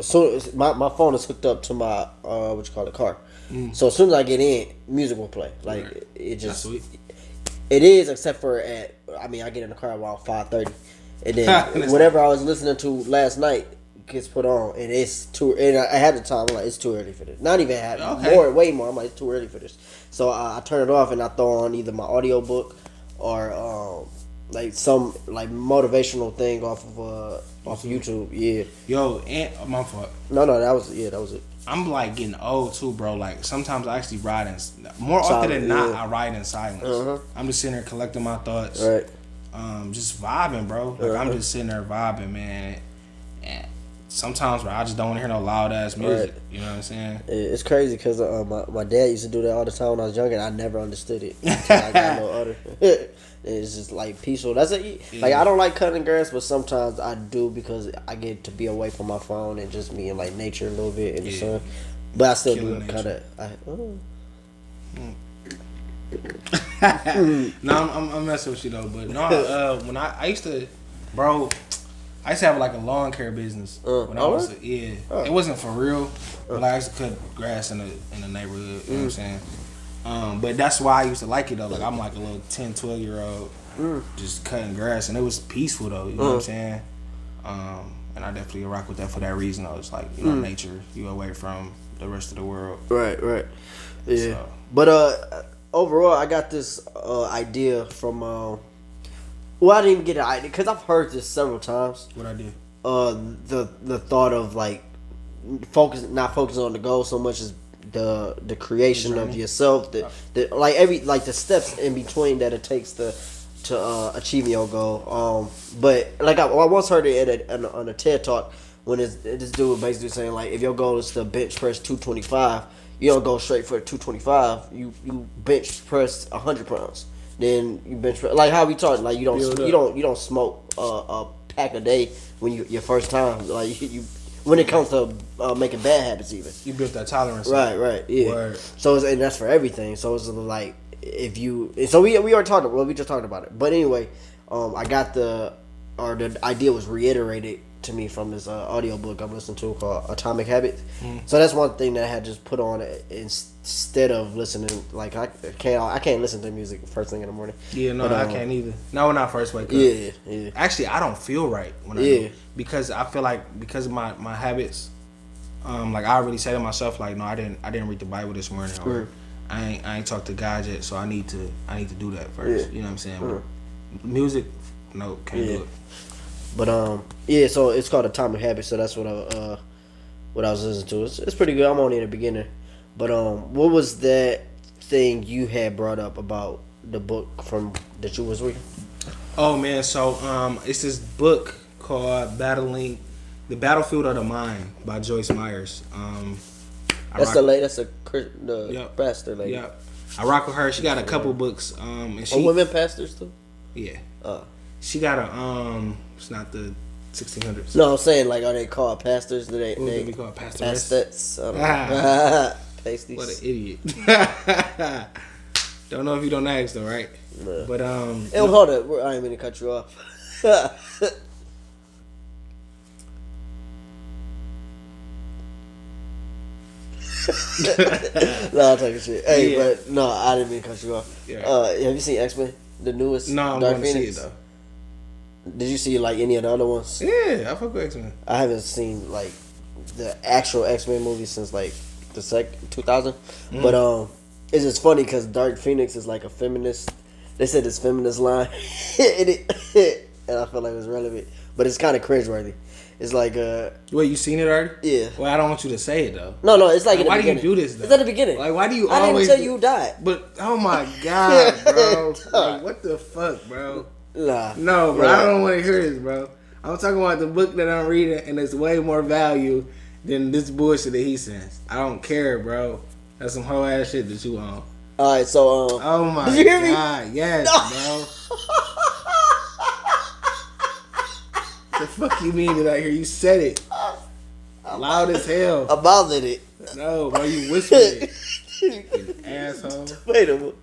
so my phone is hooked up to my what you call it, car. So as soon as I get in, music will play. Like it just it is, except for I get in the car around 5:30, and then whatever I was listening to last night gets put on, and it's too. And I had the time, I'm like, it's too early for this. Not even way more. I'm like, it's too early for this. So I turn it off and I throw on either my audiobook or like some like motivational thing off YouTube. Yeah. Yo, and my fault. No, that was it. I'm like getting old too, bro. Like sometimes I actually ride in more often than not. I ride in silence. I'm just sitting there collecting my thoughts. Right. Just vibing, bro. Like I'm just sitting there vibing, man. And sometimes, bro, I just don't want to hear no loud ass music. Right. You know what I'm saying? It's crazy because my dad used to do that all the time when I was younger, and I never understood it until I got no other. It's just like peaceful. That's it. Like I don't like cutting grass, but sometimes I do because I get to be away from my phone and just be in like nature a little bit in the sun. But I still do kind of. No, I'm messing with you though. But no, when I used to, bro, I used to have like a lawn care business when I was it wasn't for real, but I used to cut grass in the neighborhood. You know what I'm saying? But that's why I used to like it though. Like I'm like a little 10, 12-year-old just cutting grass, and it was peaceful though. You know what I'm saying? And I definitely rock with that for that reason. I was like, nature, you away from the rest of the world. Right. Yeah. So. But overall, I got this idea from. Well, I didn't even get an idea because I've heard this several times. What idea? The thought of like not focusing on the goal so much as the creation of yourself, the steps in between that it takes to achieving your goal. But like I once heard it on a TED talk when this dude basically saying like if your goal is to bench press 225, you don't go straight for 225. You bench press 100 pounds. Then you bench press, like how we talked. Like you don't smoke a pack a day when your first time. Like you when it comes to making bad habits, even you built that tolerance. Right, yeah. Word. So and that's for everything. So it's like if you. So we already talked. Well, we just talked about it. But anyway, I got the idea was reiterated to me from this audiobook I'm listening to called Atomic Habits. So that's one thing that I had just put on instead of listening. Like I can't listen to music first thing in the morning. Yeah, no, I can't either. Not when I first wake up. Yeah. Actually, I don't feel right when I do, because I feel like because of my habits. Like I already say to myself, like, no, I didn't read the Bible this morning, or I ain't talked to God yet, so I need to do that first. You know what I'm saying? Music, no, can't do it. But so it's called Atomic Habits. So that's what I was listening to. It's pretty good. I'm only in the beginning. But what was that thing you had brought up about the book that you was reading? Oh man, so it's this book called The Battlefield of the Mind by Joyce Myers. That's the pastor lady. Yeah, I rock with her. She got a couple books. And women pastors too. Yeah. She got it's not the 1600s. No, I'm saying like, are they called pastors? Do they be called pastors? Pasties. What an idiot. Don't know if you don't ask though, right? No. But hold up. I ain't mean to cut you off. No, I'm talking shit. Hey, but no, I didn't mean to cut you off. Yeah. Have you seen X-Men? The newest? No, I'm going to see it though. Did you see like any of the other ones? Yeah, I fuck with X-Men. I haven't seen like the actual X-Men movie since like the 2000. But it's just funny because Dark Phoenix is like a feminist. They said this feminist line, and I feel like it was relevant, but it's kind of cringeworthy. It's like wait, you seen it already? Yeah. Well, I don't want you to say it though. No, it's like, why do you do this though? It's at the beginning. Like, why do you I always? didn't tell you who died. But oh my god, bro! Like, what the fuck, bro? Nah. No, bro. I don't want to hear this, bro. I'm talking about the book that I'm reading, and it's way more value than this bullshit that he sends. I don't care, bro. That's some whole ass shit that you on. All right, so oh my did you hear me? God, yes, no. The fuck you mean that I hear you said it loud as hell? I mouthed it. No, bro, you whispered it. You asshole. Wait a minute.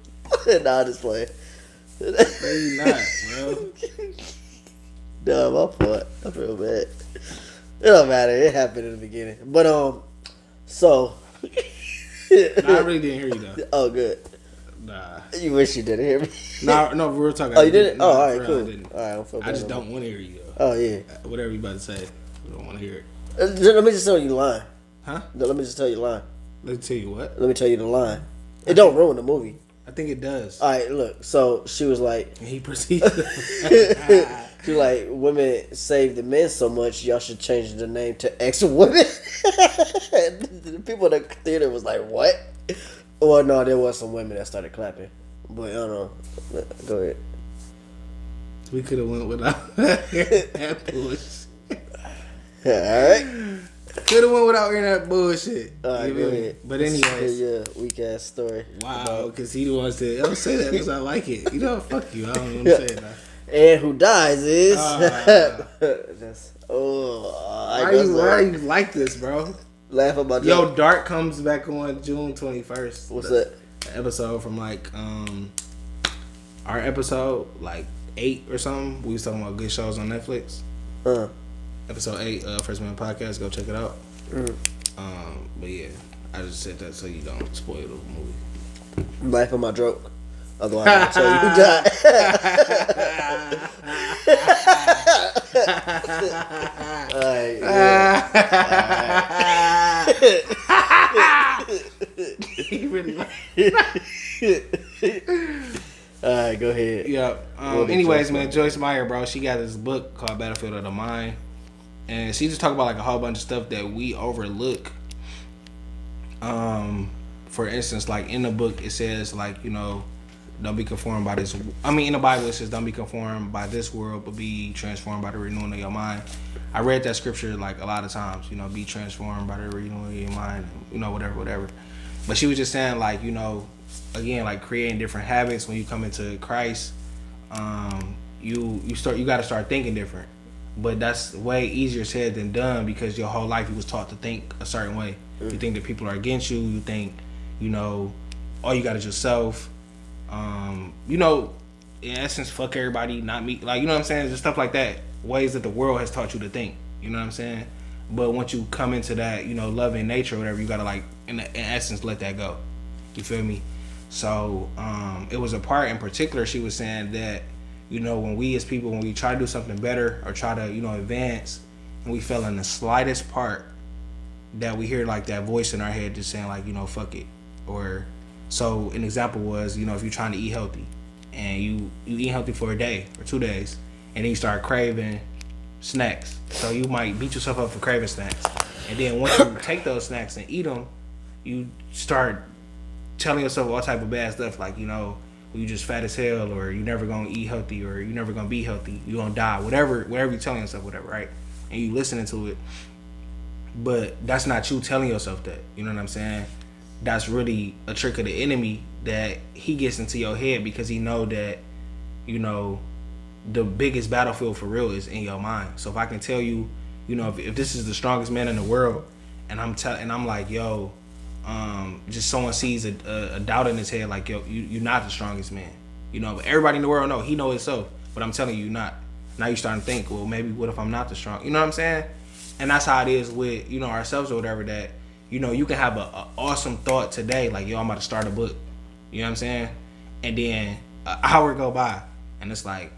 Nah, just playing. No, you not, bro. No, my fault. I feel bad. It don't matter. It happened in the beginning. But so. Nah, I really didn't hear you though. Oh, good. Nah. You wish you didn't hear me. No, we were talking. Oh, you didn't? No, Oh, all right, real, cool. I didn't. All right, I don't feel bad. I just don't want to hear you though. Oh yeah. Whatever you about to say, I don't want to hear it. Let me just tell you the line. Huh? Let me just tell you the line. Let's tell you what. Let me tell you the line. It don't ruin the movie. I think it does. All right, look. So she was like, And he proceeds. she was like, women save the men so much, y'all should change the name to ex-women. The people in the theater was like, what? Well, no, there was some women that started clapping. But I don't know. Go ahead. We could have went without that bullshit. All right. Could have went without hearing that bullshit. All right, go ahead. But anyways. Yeah, weak ass story. Wow, because he wants to. Don't say that because I like it. You know, fuck you. I don't want to say it now. And who dies is. That's, why are you like this, bro? Laugh about that. Yo, Dark comes back on June 21st. What's that? An episode from like our episode, like 8 or something. We was talking about good shows on Netflix. Episode 8, First Man Podcast. Go check it out. But yeah, I just said that so you don't spoil the movie. Laugh at my joke. Otherwise, I'll tell you who died. Alright, He really like. Alright, go ahead. Yeah. Anyways, man, Joyce Meyer, bro, she got this book called Battlefield of the Mind, and she just talked about like a whole bunch of stuff that we overlook. For instance, like in the book, it says like, you know, don't be conformed by this. I mean, in the Bible, it says don't be conformed by this world, but be transformed by the renewing of your mind. I read that scripture like a lot of times. You know, be transformed by the renewing of your mind. You know, whatever. But she was just saying like, you know, again, like creating different habits when you come into Christ. You got to start thinking different. But that's way easier said than done because your whole life you was taught to think a certain way. You think that people are against you. You think, you know, all you got is yourself. You know, in essence, fuck everybody, not me. Like, you know what I'm saying? Just stuff like that. Ways that the world has taught you to think. You know what I'm saying? But once you come into that, you know, loving nature or whatever, you gotta like, in essence, let that go. You feel me? So, it was a part in particular she was saying that, you know, when we as people, when we try to do something better or try to, you know, advance, and we feel in the slightest part that we hear like that voice in our head just saying like, you know, fuck it. Or, so an example was, you know, if you're trying to eat healthy and you eat healthy for a day or 2 days and then you start craving snacks. So you might beat yourself up for craving snacks. And then once you take those snacks and eat them, you start telling yourself all type of bad stuff like, you know, you just fat as hell, or you never gonna eat healthy, or you never gonna be healthy, you gonna die, whatever you're telling yourself, whatever, right? And you listening to it. But that's not you telling yourself that. You know what I'm saying? That's really a trick of the enemy that he gets into your head because he know that, you know, the biggest battlefield for real is in your mind. So if I can tell you, you know, if this is the strongest man in the world, and I'm like, yo, just someone sees a doubt in his head, like, yo, you're not the strongest man. You know, but everybody in the world know he know himself, but I'm telling you, you're not. Now you starting to think, well, maybe what if I'm not the strong? You know what I'm saying? And that's how it is with, you know, ourselves or whatever, that, you know, you can have a awesome thought today, like, yo, I'm about to start a book. You know what I'm saying? And then an hour go by, and it's like,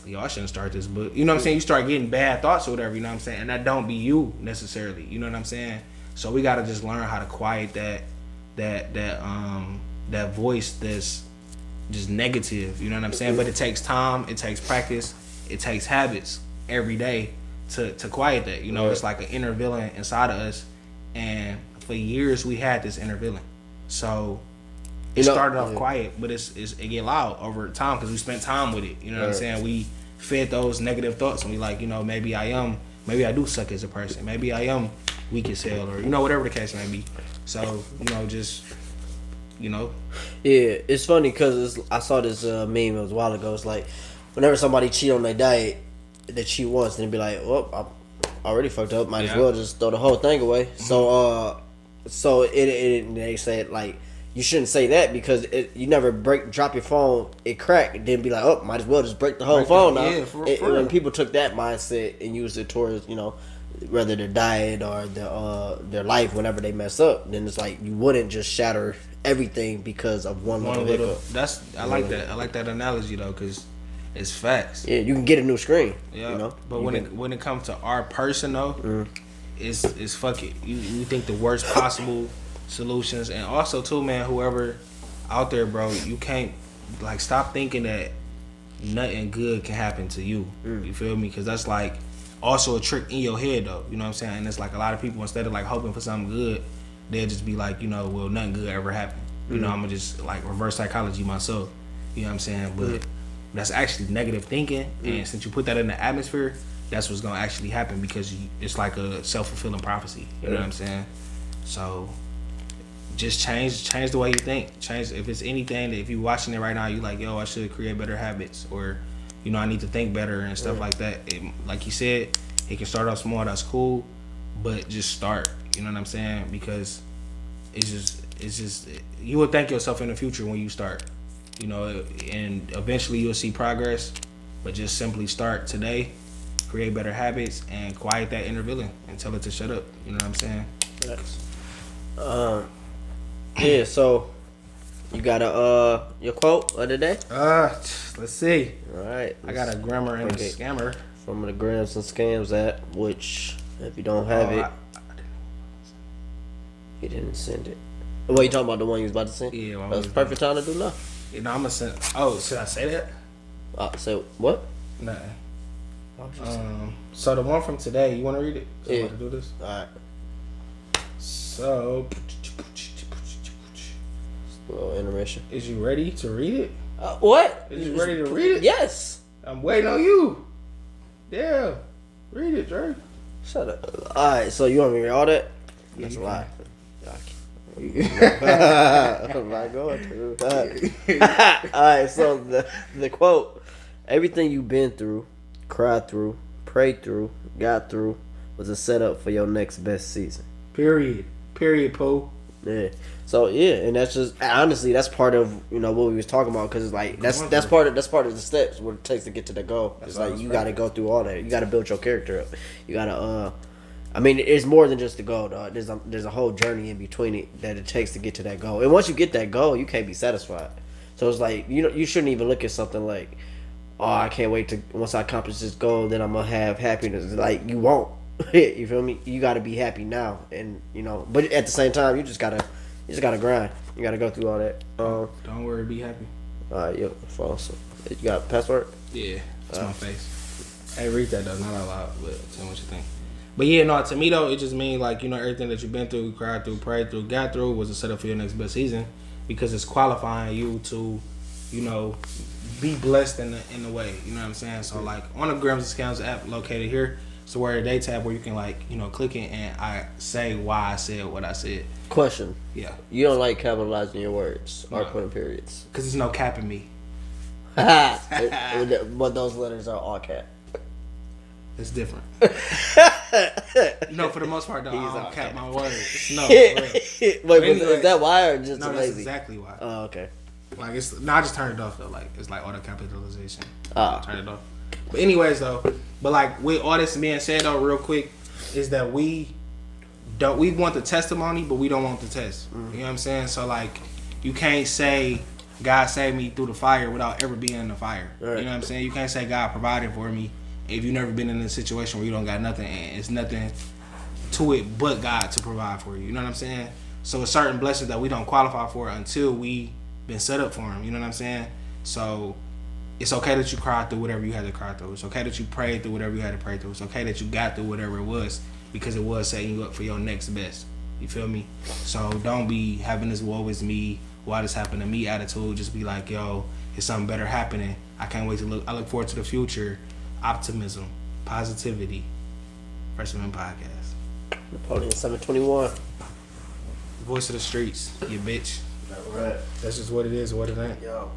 yo, I shouldn't start this book. You know what I'm saying? You start getting bad thoughts or whatever, you know what I'm saying? And that don't be you necessarily. You know what I'm saying? So we gotta just learn how to quiet that voice that's just negative. You know what I'm saying? But it takes time, it takes practice, it takes habits every day to quiet that. You know, it's like an inner villain inside of us, and for years we had this inner villain. So it started off quiet, but it get loud over time because we spent time with it. You know what I'm saying? We fed those negative thoughts, and we like, you know, maybe I do suck as a person. Maybe I am weak as hell, or, you know, whatever the case may be. So, you know, just, you know. Yeah, it's funny because I saw this meme a while ago. It's like, whenever somebody cheat on their diet, they cheat once, and they be like, well, I already fucked up. Might as well just throw the whole thing away. So they said, like, you shouldn't say that because you never drop your phone, it cracked, and then be like, oh, might as well just break the whole phone now. Yeah, for when people took that mindset and used it towards, whether their diet or their life, whenever they mess up, then it's like you wouldn't just shatter everything because of one little hiccup. I like that. I like that analogy though, because it's facts. Yeah, you can get a new screen. Yeah, but when it comes to our person though, it's fuck it. You think the worst possible solutions, and also too, man, whoever out there, bro, you can't stop thinking that nothing good can happen to you. You feel me? Because that's also a trick in your head though. You know what I'm saying? And it's a lot of people, instead of hoping for something good, they'll just be well, nothing good ever happened. I'm gonna just reverse psychology myself. You know what I'm saying? But that's actually negative thinking, and since you put that in the atmosphere, that's what's gonna actually happen, because it's like a self-fulfilling prophecy. You know what I'm saying? So just change the way you think. Change, if it's anything that if you're watching it right now, you yo, I should create better habits, or I need to think better and stuff like that. Like you said, it can start off small. That's cool, but just start. You know what I'm saying? Because it's just you will thank yourself in the future when you start. And eventually you'll see progress. But just simply start today, create better habits, and quiet that inner villain and tell it to shut up. You know what I'm saying? Yes. Yeah. So you got your quote of the day? Let's see. All right. I got a grammar and a scammer from the Grams and Scams app, which if you don't have it, you didn't send it. What you talking about? The one you was about to send? Yeah. That's the perfect time to do now. I'm gonna send. Oh, should I say that? So what? Nah. So the one from today, you want to read it? So yeah. I'm about to do this. All right. So, a little intermission. Is you ready to read it? What? Is you ready to read it? Yes. I'm waiting on you. Yeah. Read it, Dre. Shut up. All right. So you want me to read all that? Yeah, that's a lie. I'm not going to. Alright, so the quote: everything you've been through, cried through, prayed through, got through, was a setup for your next best season. Period, Poe. Yeah. So yeah, and that's just honestly that's part of what we was talking about, because that's part of the steps what it takes to get to the goal. It's you got to go through all that. You got to build your character up. You got to it's more than just the goal, dog. There's a whole journey in between it that it takes to get to that goal. And once you get that goal, you can't be satisfied. So it's you shouldn't even look at something like, oh, I can't wait to once I accomplish this goal, then I'm gonna have happiness. You won't. You feel me? You got to be happy now, and but at the same time, you just gotta grind. You gotta go through all that. Don't worry, be happy. All right, yo, awesome. You got a password? Yeah, that's my face. Hey, read that though, not out loud, but tell me what you think. But yeah, no, to me though, it just means everything that you've been through, cried through, prayed through, got through was a setup for your next best season, because it's qualifying you to, be blessed in the way. You know what I'm saying? So on the Grams and Scams app located here, it's a word of the day tab where you can click it and I say why I said what I said. Question. Yeah. You don't like capitalizing your words or putting periods? Because there's no cap in me. But those letters are all cap. It's different. No, for the most part, though, I don't cap my words. No, wait, is that why or just no? lazy? That's exactly why. Oh, okay. I just turned it off though. It's auto capitalization. Turn it off. But anyways, though, with all this being said, though, real quick, is that we want the testimony, but we don't want the test. You know what I'm saying? So you can't say God saved me through the fire without ever being in the fire. Right. You know what I'm saying? You can't say God provided for me if you've never been in a situation where you don't got nothing and it's nothing to it but God to provide for you. You know what I'm saying? So a certain blessings that we don't qualify for until we been set up for them. You know what I'm saying? So it's okay that you cried through whatever you had to cry through. It's okay that you prayed through whatever you had to pray through. It's okay that you got through whatever it was, because it was setting you up for your next best. You feel me? So don't be having this woe is me, why this happened to me attitude. Just be yo, it's something better happening. I can't wait to look. I look forward to the future. Optimism, positivity. First Amendment Podcast. Napoleon 721. Voice of the streets, you bitch. Right. That's just what it is, what it ain't. Yo.